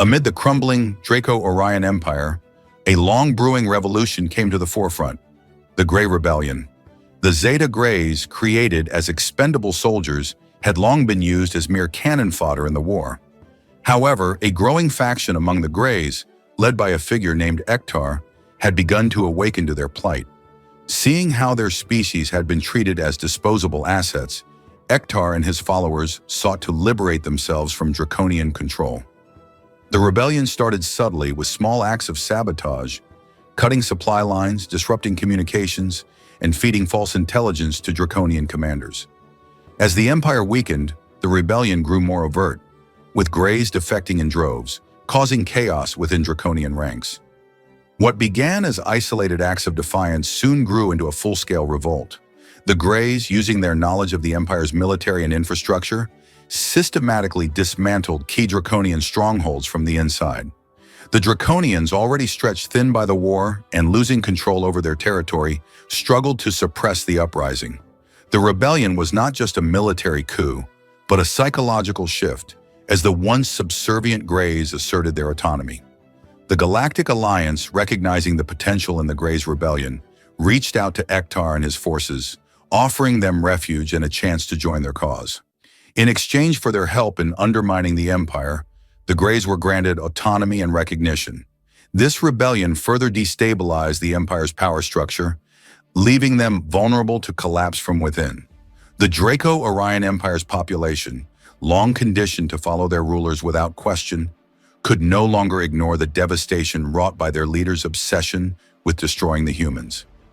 Amid the crumbling Draco-Orion Empire, a long-brewing revolution came to the forefront: the Grey Rebellion. The Zeta Grays, created as expendable soldiers, had long been used as mere cannon fodder in the war. However, a growing faction among the Grays, led by a figure named Ektar, had begun to awaken to their plight. Seeing how their species had been treated as disposable assets, Ektar and his followers sought to liberate themselves from Draconian control. The rebellion started subtly with small acts of sabotage, cutting supply lines, disrupting communications, and feeding false intelligence to Draconian commanders. As the Empire weakened, the rebellion grew more overt, with Greys defecting in droves, causing chaos within Draconian ranks. What began as isolated acts of defiance soon grew into a full-scale revolt. The Greys, using their knowledge of the Empire's military and infrastructure, systematically dismantled key Draconian strongholds from the inside. The Draconians, already stretched thin by the war and losing control over their territory, struggled to suppress the uprising. The rebellion was not just a military coup, but a psychological shift, as the once subservient Greys asserted their autonomy. The Galactic Alliance, recognizing the potential in the Greys' rebellion, reached out to Ektar and his forces, offering them refuge and a chance to join their cause. In exchange for their help in undermining the Empire, the Greys were granted autonomy and recognition. This rebellion further destabilized the Empire's power structure, leaving them vulnerable to collapse from within. The Draco-Orion Empire's population, long conditioned to follow their rulers without question, could no longer ignore the devastation wrought by their leaders' obsession with destroying the humans.